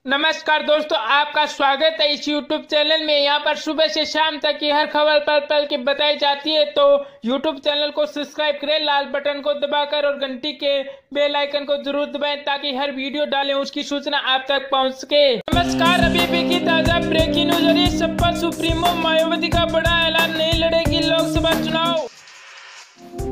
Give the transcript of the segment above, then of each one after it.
नमस्कार दोस्तों, आपका स्वागत है इस YouTube चैनल में। यहाँ पर सुबह से शाम तक की हर खबर पल पल की बताई जाती है, तो YouTube चैनल को सब्सक्राइब करें लाल बटन को दबाकर और घंटी के बेल आइकन को जरूर दबाएं ताकि हर वीडियो डालें उसकी सूचना आप तक पहुँच सके। नमस्कार, अभी भी की ताजा ब्रेकिंग न्यूज आ रही है। सपा सुप्रीमो मायावती का बड़ा ऐलान, नहीं लड़ेगी लोकसभा चुनाव।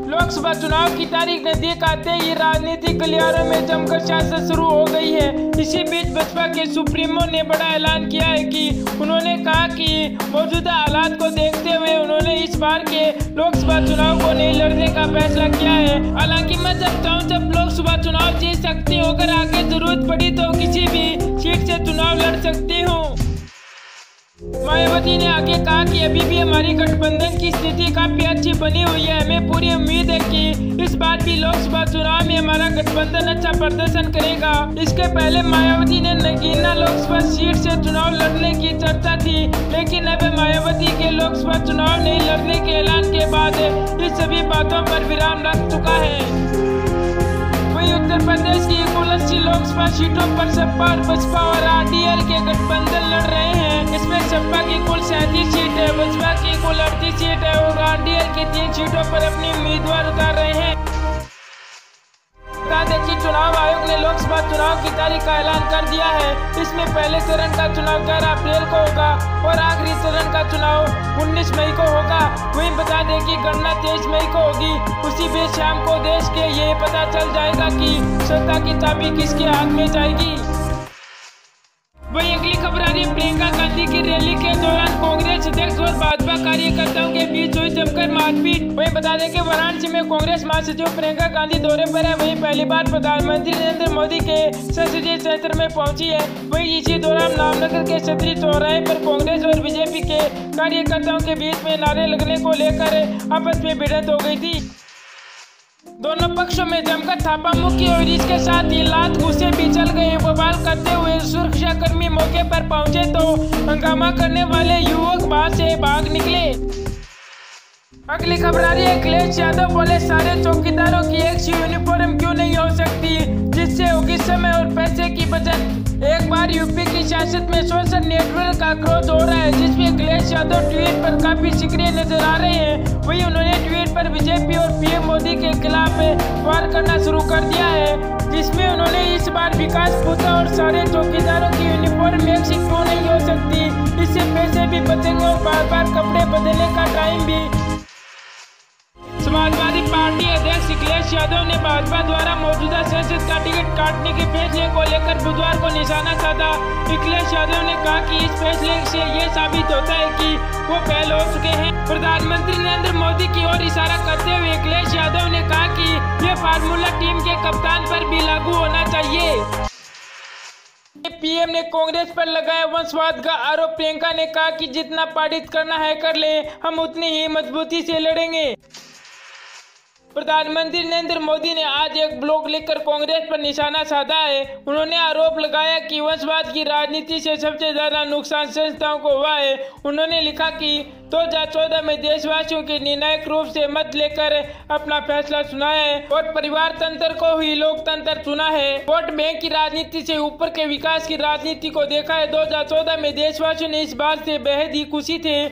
लोकसभा चुनाव की तारीख नजदीक आते ही राजनीतिक गलियारों में जमकर सियासत शुरू हो गई है। इसी बीच बसपा के सुप्रीमो ने बड़ा ऐलान किया है कि उन्होंने कहा कि मौजूदा हालात को देखते हुए उन्होंने इस बार के लोकसभा चुनाव को नहीं लड़ने का फैसला किया है। हालांकि मैं जब चाहूँ जब लोकसभा चुनाव जीत सकती हूँ, अगर आगे जरूरत पड़ी तो किसी भी सीट से चुनाव लड़ सकती हूँ। मायावती ने आगे कहा कि अभी भी हमारी गठबंधन की स्थिति काफी अच्छी बनी हुई है। हमें पूरी उम्मीद है कि इस बार भी लोकसभा चुनाव में हमारा गठबंधन अच्छा प्रदर्शन करेगा। इसके पहले मायावती ने नगीना लोकसभा सीट से चुनाव लड़ने की चर्चा थी, लेकिन अब मायावती के लोकसभा चुनाव नहीं लड़ने के ऐलान के बाद इस सभी बातों पर विराम लग चुका है। वहीं उत्तर प्रदेश की कुल 80 लोकसभा सीटों पर सपा और बसपा और आरडीएल के गठबंधन लड़ रहे हैं। इसमें सपा की कुल 37 सीट है, बसपा की कुल 38 सीट है और आरडीएल की 3 सीटों पर अपनी उम्मीदवार उतार रहे हैं। बता दें कि चुनाव आयोग ने लोकसभा चुनाव की तारीख का ऐलान कर दिया है। इसमें पहले चरण का चुनाव 11 अप्रैल को होगा और आखिरी चरण का चुनाव 19 मई को होगा। वहीं बता दें कि गणना 23 मई को होगी। उसी बीच शाम को देश के ये पता चल जाएगा कि सत्ता की चाबी किसके हाथ में जाएगी। वहीं अगली खबर आ रही है, प्रियंका गांधी की रैली के दौरान कांग्रेस अध्यक्ष और भाजपा कार्यकर्ताओं के बीच हुई जमकर मारपीट। वहीं बता दें कि वाराणसी में कांग्रेस महासचिव प्रियंका गांधी दौरे पर है। वहीं पहली बार प्रधानमंत्री नरेंद्र मोदी के संसदीय क्षेत्र में पहुंची है। वहीं इसी दौरान नामनगर के क्षत्रिय चौराहे पर कांग्रेस और बीजेपी के कार्यकर्ताओं के बीच में नारे लगने को लेकर आपस में भिड़ंत हो गई थी। दोनों पक्षों में जमकर थापा मुक्की और इसके साथ ही लात घुसे भी चल गए। बवाल करते हुए सुरक्षा कर्मी मौके पर पहुंचे तो हंगामा करने वाले युवक वहां से भाग निकले। अगली खबर आ रही है, अखिलेश यादव बोले सारे चौकीदारों की एक सी यूनिफॉर्म क्यों नहीं हो सकती, जिससे होगी समय और पैसे की बचत। एक बार यूपी की सियासत में सोशल नेटवर्क का क्रोध हो रहा है, जिसमें अखिलेश यादव ट्वीट पर काफी सक्रिय नजर आ रहे हैं। वहीं उन्होंने ट्वीट पर बीजेपी और पीएम मोदी के खिलाफ वार करना शुरू कर दिया है, जिसमें उन्होंने इस बार विकास पूछा और सारे चौकीदारों की यूनिफॉर्म एक सी क्यों नहीं हो सकती, इससे पैसे भी बचेंगे और बार बार कपड़े बदलने का टाइम भी। समाजवादी पार्टी अध्यक्ष अखिलेश यादव ने भाजपा द्वारा मौजूदा संसद का टिकट काटने के फैसले को लेकर बुधवार को निशाना साधा। अखिलेश यादव ने कहा कि इस फैसले से ये साबित होता है कि वो फेल हो चुके हैं। प्रधानमंत्री नरेंद्र मोदी की ओर इशारा करते हुए अखिलेश यादव ने कहा कि ये फार्मूला टीम के कप्तान पर भी लागू होना चाहिए। पीएम ने कांग्रेस पर लगाया वंशवाद का आरोप। प्रियंका ने कहा कि जितना पारित करना है कर ले, हम उतनी ही मजबूती से लड़ेंगे। प्रधानमंत्री नरेंद्र मोदी ने आज एक ब्लॉग लिखकर कांग्रेस पर निशाना साधा है। उन्होंने आरोप लगाया कि वंशवाद की राजनीति से सबसे ज्यादा नुकसान संस्थाओं को हुआ है। उन्होंने लिखा कि 2014 में देशवासियों के निर्णायक रूप से मत लेकर अपना फैसला सुनाया है और परिवार तंत्र को ही लोकतंत्र चुना है। वोट बैंक की राजनीति से ऊपर के विकास की राजनीति को देखा है। 2014 में देशवासियों ने इस बात से बेहद ही खुशी थे।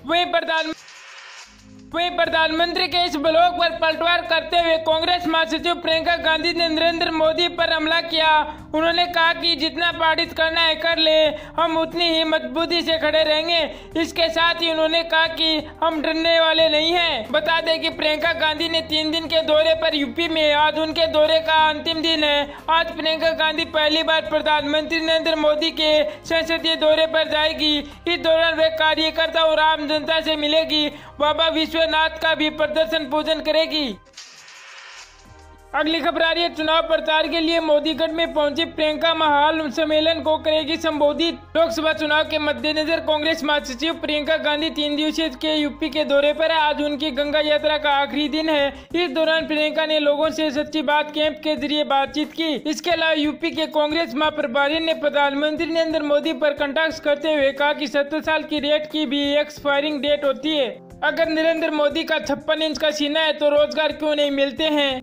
वहीं प्रधानमंत्री के इस ब्लॉग पर पलटवार करते हुए कांग्रेस महासचिव प्रियंका गांधी ने नरेंद्र मोदी पर हमला किया। उन्होंने कहा कि जितना पारित करना है कर ले, हम उतनी ही मजबूती से खड़े रहेंगे। इसके साथ ही उन्होंने कहा कि हम डरने वाले नहीं हैं। बता दें कि प्रियंका गांधी ने 3 दिन के दौरे पर यूपी में, आज उनके दौरे का अंतिम दिन है। आज प्रियंका गांधी पहली बार प्रधानमंत्री नरेंद्र मोदी के संसदीय दौरे पर जाएगी। इस दौरान वे कार्यकर्ता और आम जनता से मिलेगी। बाबा विश्वनाथ का भी प्रदर्शन पूजन करेगी। अगली खबर आ रही है, चुनाव प्रचार के लिए मोदीगढ़ में पहुंची प्रियंका महाल सम्मेलन को करेगी संबोधित। लोकसभा चुनाव के मद्देनजर कांग्रेस महासचिव प्रियंका गांधी 3 दिवसीय के यूपी के दौरे पर है। आज उनकी गंगा यात्रा का आखिरी दिन है। इस दौरान प्रियंका ने लोगों से सच्ची बात कैंप के जरिए बातचीत की। इसके अलावा यूपी के कांग्रेस महाप्रभारी ने प्रधानमंत्री नरेंद्र मोदी पर कटाक्ष करते हुए कहा कि 70 साल की रेट की भी एक्सपायरिंग डेट होती है। अगर नरेंद्र मोदी का 56 इंच का सीना है तो रोजगार क्यों नहीं मिलते हैं।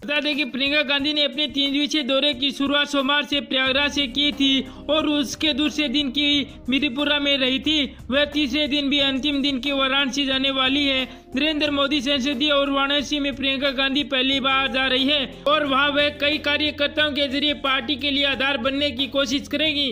बता दें कि प्रियंका गांधी ने अपने 3 दिवसीय दौरे की शुरुआत सोमवार से प्रयागराज से की थी और उसके दूसरे दिन की मिरीपुरा में रही थी। वह तीसरे दिन भी अंतिम दिन की वाराणसी जाने वाली है। नरेंद्र मोदी संसदीय और वाराणसी में प्रियंका गांधी पहली बार जा रही है और वहां वह कई कार्यकर्ताओं के जरिए पार्टी के लिए आधार बनने की कोशिश करेगी।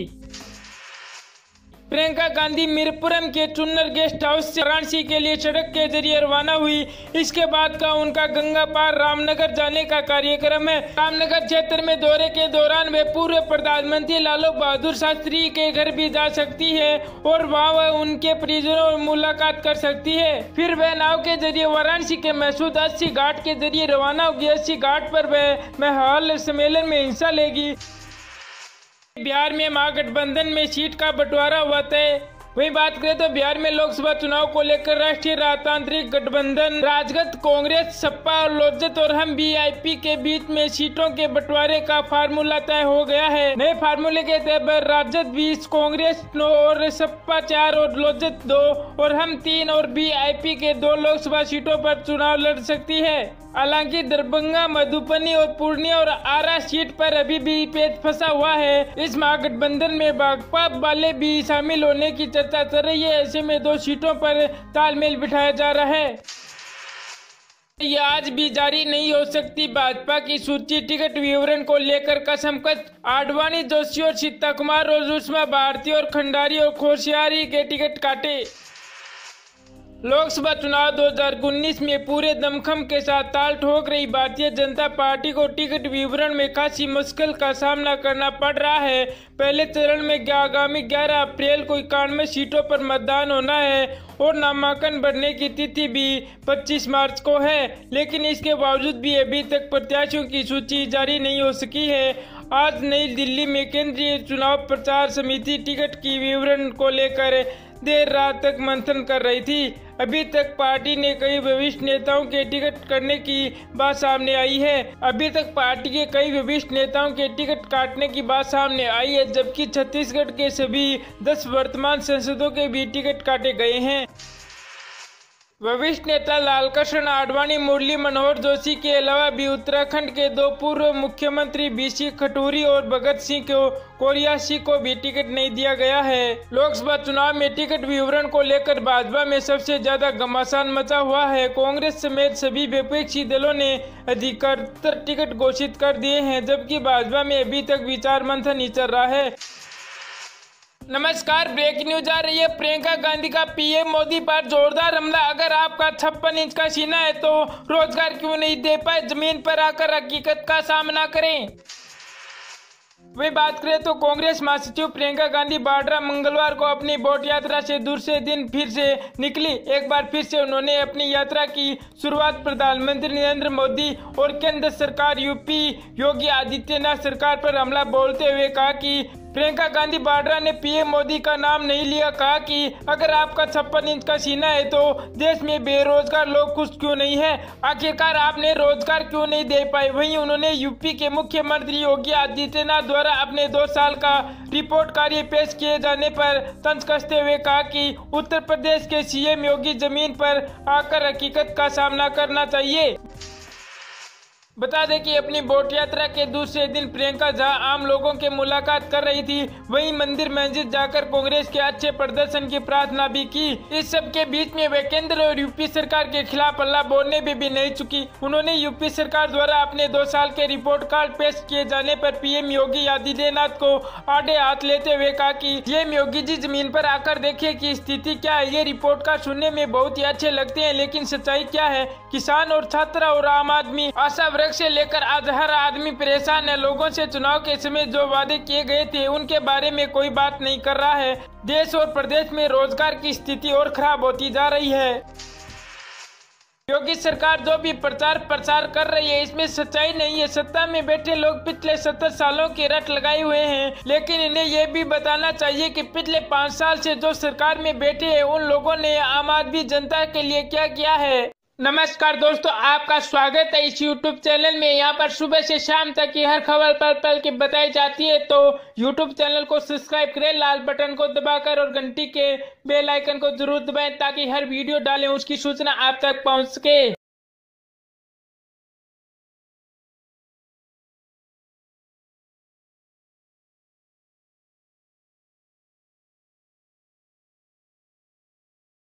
प्रियंका गांधी मीरपुरम के चुन्नर गेस्ट हाउस से वाराणसी के लिए सड़क के जरिए रवाना हुई। इसके बाद का उनका गंगा पार रामनगर जाने का कार्यक्रम है। रामनगर क्षेत्र में दौरे के दौरान वे पूर्व प्रधानमंत्री लालू बहादुर शास्त्री के घर भी जा सकती है और वहां वह उनके परिजनों से मुलाकात कर सकती है। फिर वह नाव के जरिए वाराणसी के मशहूर 80 घाट के जरिए रवाना होगी। 80 घाट पर वह महाल सम्मेलन में हिस्सा लेगी। बिहार में महागठबंधन में सीट का बंटवारा हुआ तय। वही बात करें तो बिहार में लोकसभा चुनाव को लेकर राष्ट्रीय राजतांत्रिक गठबंधन राजद, कांग्रेस, सपा और लोजपा और हम वीआईपी के बीच में सीटों के बंटवारे का फार्मूला तय हो गया है। नए फार्मूले के तहत राजद 20, कांग्रेस 9 और सपा 4 और लोजपा 2 और हम 3 और वीआईपी के 2 लोकसभा सीटों पर चुनाव लड़ सकती है। हालांकि दरभंगा, मधुबनी और पूर्णिया और आरा सीट पर अभी भी पेच फंसा हुआ है। इस महागठबंधन में भाकपा वाले भी शामिल होने की चर्चा चल रही है। ऐसे में 2 सीटों पर तालमेल बिठाया जा रहा है। ये आज भी जारी नहीं हो सकती। भाजपा की सूची टिकट विवरण को लेकर कसमकस। आडवाणी, जोशी और सीता कुमार और सुषमा भारती और खंडारी और खोसियारी के टिकट काटे। लोकसभा चुनाव 2019 में पूरे दमखम के साथ ताल ठोक रही भारतीय जनता पार्टी को टिकट विवरण में खासी मुश्किल का सामना करना पड़ रहा है। पहले चरण में आगामी 11 अप्रैल को 91 सीटों पर मतदान होना है और नामांकन भरने की तिथि भी 25 मार्च को है। लेकिन इसके बावजूद भी अभी तक प्रत्याशियों की सूची जारी नहीं हो सकी है। आज नई दिल्ली में केंद्रीय चुनाव प्रचार समिति टिकट की विवरण को लेकर देर रात तक मंथन कर रही थी। अभी तक पार्टी ने कई वरिष्ठ नेताओं के टिकट करने की बात सामने आई है। अभी तक पार्टी के कई वरिष्ठ नेताओं के टिकट काटने की बात सामने आई है, जबकि छत्तीसगढ़ के सभी 10 वर्तमान सांसदों के भी टिकट काटे गए हैं। वरिष्ठ नेता लालकृष्ण आडवाणी, मुरली मनोहर जोशी के अलावा भी उत्तराखंड के 2 पूर्व मुख्यमंत्री बीसी खटूरी और भगत सिंह को कोरियासी को भी टिकट नहीं दिया गया है। लोकसभा चुनाव में टिकट विवरण को लेकर भाजपा में सबसे ज्यादा घमासान मचा हुआ है। कांग्रेस समेत सभी विपक्षी दलों ने अधिकतर टिकट घोषित कर दिए हैं, जबकि भाजपा में अभी तक विचार मंथन ही चल रहा है। नमस्कार, ब्रेकिंग न्यूज आ रही है। प्रियंका गांधी का पीएम मोदी पर जोरदार हमला। अगर आपका 56 इंच का सीना है तो रोजगार क्यों नहीं दे पाए, जमीन पर आकर हकीकत का सामना करें। वही बात करें तो कांग्रेस महासचिव प्रियंका गांधी वाड्रा मंगलवार को अपनी बोट यात्रा से दूसरे दिन फिर से निकली। एक बार फिर से उन्होंने अपनी यात्रा की शुरुआत प्रधानमंत्री नरेंद्र मोदी और केंद्र सरकार यूपी योगी आदित्यनाथ सरकार पर हमला बोलते हुए कहा कि प्रियंका गांधी वाड्रा ने पीएम मोदी का नाम नहीं लिया। कहा कि अगर आपका 56 इंच का सीना है तो देश में बेरोजगार लोग खुश क्यों नहीं है, आखिरकार आपने रोजगार क्यों नहीं दे पाए। वहीं उन्होंने यूपी के मुख्यमंत्री योगी आदित्यनाथ द्वारा अपने 2 साल का रिपोर्ट कार्य पेश किए जाने पर तंज कसते हुए कहा कि उत्तर प्रदेश के सीएम योगी जमीन पर आकर हकीकत का सामना करना चाहिए। बता दें कि अपनी बोट यात्रा के दूसरे दिन प्रियंका जहां आम लोगों के मुलाकात कर रही थी, वहीं मंदिर मस्जिद जाकर कांग्रेस के अच्छे प्रदर्शन की प्रार्थना भी की। इस सब के बीच में वे केंद्र और यूपी सरकार के खिलाफ हल्ला बोलने में भी नहीं चुकी। उन्होंने यूपी सरकार द्वारा अपने 2 साल के रिपोर्ट कार्ड पेश किए जाने पर पीएम योगी आदित्यनाथ को आड़े हाथ लेते हुए कहा कि पीएम योगी जी जमीन पर आकर देखिए कि स्थिति क्या है। ये रिपोर्ट कार्ड सुनने में बहुत ही अच्छे लगते हैं, लेकिन सच्चाई क्या है। किसान और छात्र और आम आदमी आशा से लेकर आज हर आदमी परेशान है। लोगों से चुनाव के समय जो वादे किए गए थे उनके बारे में कोई बात नहीं कर रहा है। देश और प्रदेश में रोजगार की स्थिति और खराब होती जा रही है। योगी सरकार जो भी प्रचार प्रसार कर रही है इसमें सच्चाई नहीं है। सत्ता में बैठे लोग पिछले 70 सालों की रट लगाए हुए हैं, लेकिन इन्हें यह भी बताना चाहिए कि पिछले 5 साल से जो सरकार में बैठे हैं उन लोगों ने आम आदमी जनता के लिए क्या किया है। नमस्कार दोस्तों, आपका स्वागत है इस YouTube चैनल में। यहाँ पर सुबह से शाम तक की हर खबर पल पल की बताई जाती है, तो YouTube चैनल को सब्सक्राइब करें, लाल बटन को दबाकर और घंटी के बेल आइकन को जरूर दबाएं ताकि हर वीडियो डालें उसकी सूचना आप तक पहुँच सके।